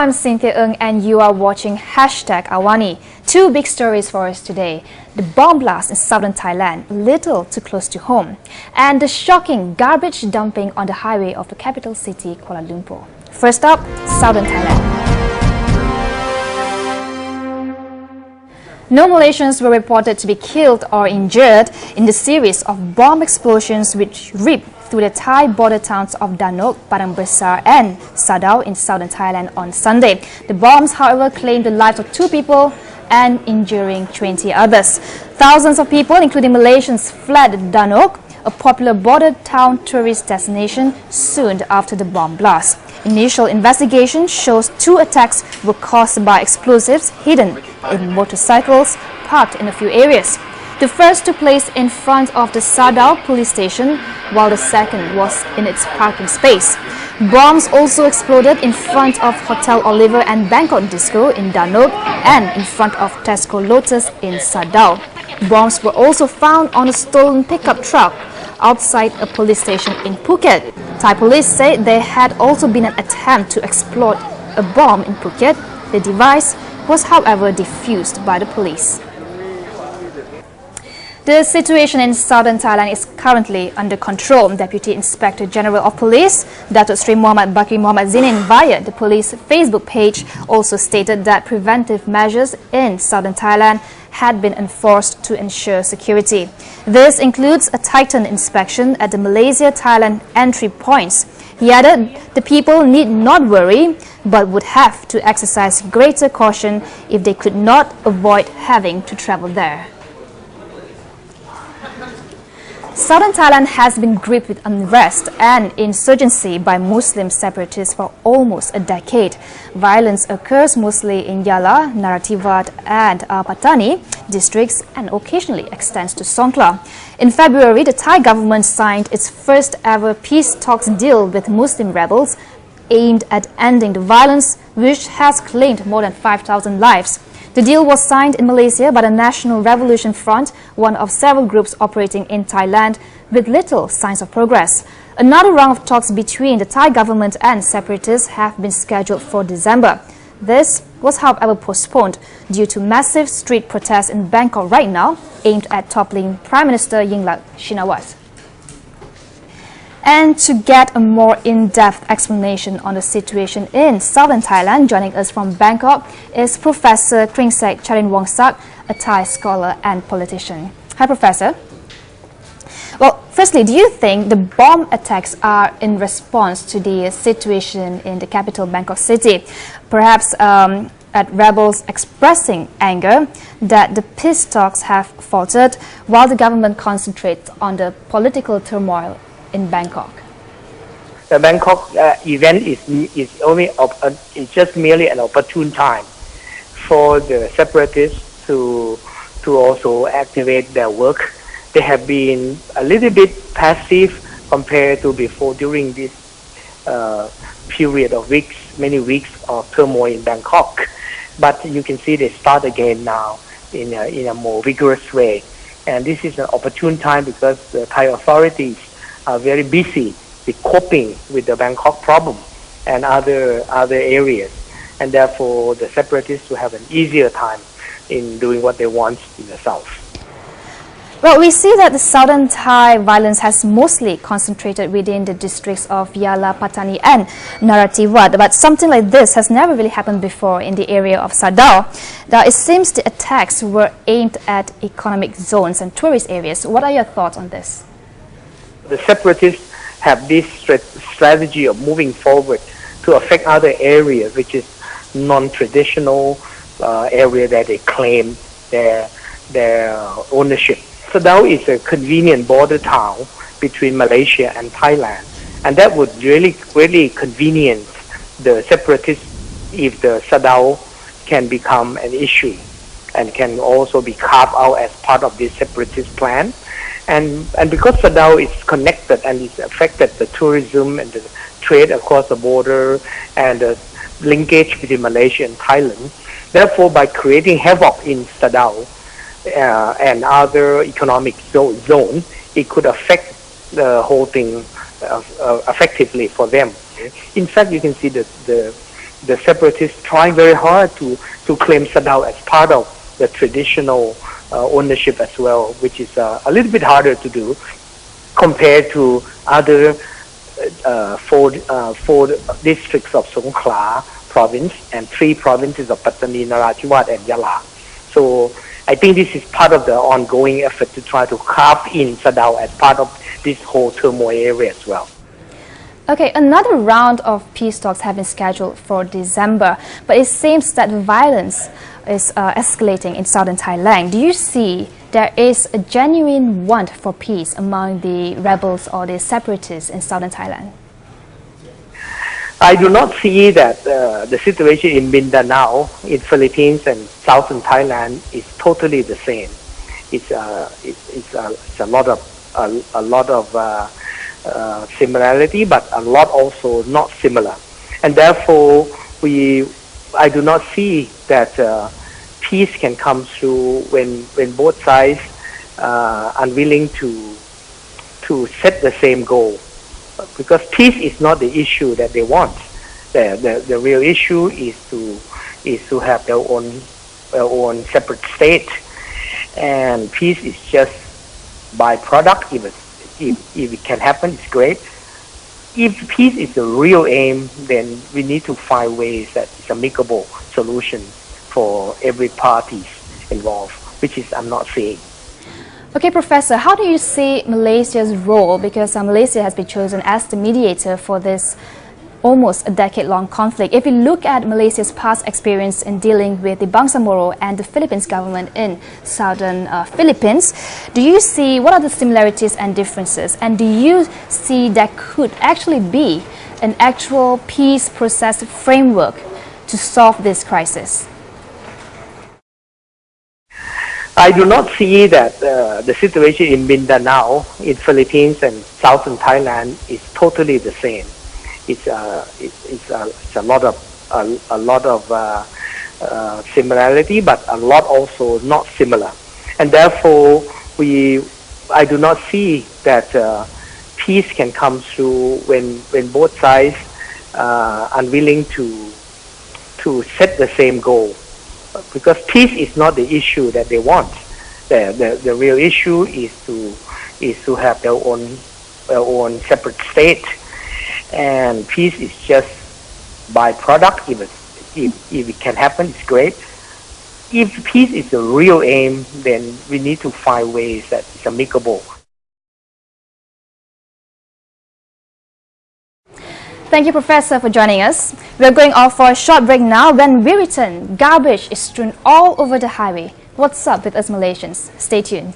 I'm Cynthia Ng and you are watching #Awani. Two big stories for us today. The bomb blast in southern Thailand, little too close to home. And the shocking garbage dumping on the highway of the capital city, Kuala Lumpur. First up, southern Thailand. No Malaysians were reported to be killed or injured in the series of bomb explosions which ripped through the Thai border towns of Danok, Padang Besar and Sadao in southern Thailand on Sunday. The bombs, however, claimed the lives of 2 people and injuring 20 others. Thousands of people, including Malaysians, fled Danok, a popular border town tourist destination, soon after the bomb blast. Initial investigation shows 2 attacks were caused by explosives hidden in motorcycles parked in a few areas. The first took place in front of the Sadao police station, while the second was in its parking space. Bombs also exploded in front of Hotel Oliver and Bangkok Disco in Danok and in front of Tesco Lotus in Sadao. Bombs were also found on a stolen pickup truck outside a police station in Phuket. Thai police say there had also been an attempt to explode a bomb in Phuket. The device was, however, defused by the police. The situation in southern Thailand is currently under control. Deputy Inspector General of Police, Datuk Sri Muhammad Bakri Muhammad Zinin, via the police Facebook page, also stated that preventive measures in southern Thailand had been enforced to ensure security. This includes a tightened inspection at the Malaysia-Thailand entry points. He added the people need not worry, but would have to exercise greater caution if they could not avoid having to travel there. Southern Thailand has been gripped with unrest and insurgency by Muslim separatists for almost a decade. Violence occurs mostly in Yala, Narathiwat and Patani districts and occasionally extends to Songkhla. In February, the Thai government signed its first ever peace talks deal with Muslim rebels aimed at ending the violence, which has claimed more than 5,000 lives. The deal was signed in Malaysia by the National Revolution Front, one of several groups operating in Thailand, with little signs of progress. Another round of talks between the Thai government and separatists have been scheduled for December. This was, however, postponed due to massive street protests in Bangkok right now, aimed at toppling Prime Minister Yingluck Shinawatra. And to get a more in-depth explanation on the situation in southern Thailand, joining us from Bangkok is Professor Kringsek Charinwongsak, a Thai scholar and politician. Hi, Professor. Well, firstly, do you think the bomb attacks are in response to the situation in the capital, Bangkok City? Perhaps at rebels expressing anger that the peace talks have faltered while the government concentrates on the political turmoil in Bangkok? The Bangkok event is just merely an opportune time for the separatists to also activate their work. They have been a little bit passive compared to before during this period of many weeks of turmoil in Bangkok. But you can see they start again now in a more vigorous way. And this is an opportune time because the Thai authorities are very busy with coping with the Bangkok problem and other areas, and therefore the separatists will have an easier time in doing what they want in the south. Well, we see that the southern Thai violence has mostly concentrated within the districts of Yala, Patani and Narathiwat, but something like this has never really happened before in the area of Sadao. Now, it seems the attacks were aimed at economic zones and tourist areas. What are your thoughts on this? The separatists have this strategy of moving forward to affect other areas, which is non-traditional area that they claim their ownership. Sadao is a convenient border town between Malaysia and Thailand, and that would really convenience the separatists if the Sadao can become an issue and can also be carved out as part of this separatist plan. And because Sadao is connected and it's affected the tourism and the trade across the border and the linkage between Malaysia and Thailand, therefore by creating havoc in Sadao and other economic zone, it could affect the whole thing effectively for them. In fact, you can see that the separatists trying very hard to claim Sadao as part of the traditional ownership as well, which is a little bit harder to do compared to other four districts of Songkhla province and 3 provinces of Pattani, Narathiwat, and Yala. So I think this is part of the ongoing effort to try to carve in Sadao as part of this whole turmoil area as well. Okay, another round of peace talks have been scheduled for December, but it seems that violence is escalating in southern Thailand. Do you see there is a genuine want for peace among the rebels or the separatists in southern Thailand? I do not see that the situation in Mindanao, in Philippines and southern Thailand is totally the same. It's a lot of similarity, but a lot also not similar, and therefore I do not see that peace can come through when both sides are unwilling to set the same goal. Because peace is not the issue that they want. The real issue is to have their own separate state, and peace is just byproduct. If it can happen, it's great. If peace is the real aim, then we need to find ways that it's amicable solution for every party involved, which is I'm not seeing. Okay, Professor, how do you see Malaysia's role? Because Malaysia has been chosen as the mediator for this almost a decade-long conflict. If you look at Malaysia's past experience in dealing with the Bangsamoro and the Philippines government in southern Philippines, do you see what are the similarities and differences? And do you see there could actually be an actual peace process framework to solve this crisis? I do not see that the situation in Mindanao, in Philippines and southern Thailand is totally the same. It's a lot of similarity, but a lot also not similar, and therefore I do not see that peace can come through when both sides are unwilling to set the same goal. Because peace is not the issue that they want. The real issue is to have their own separate state, and peace is just byproduct. If it can happen, it's great. If peace is the real aim, then we need to find ways that it's amicable. Thank you, Professor, for joining us. We're going off for a short break now. When we return, garbage is strewn all over the highway. What's up with us Malaysians? Stay tuned.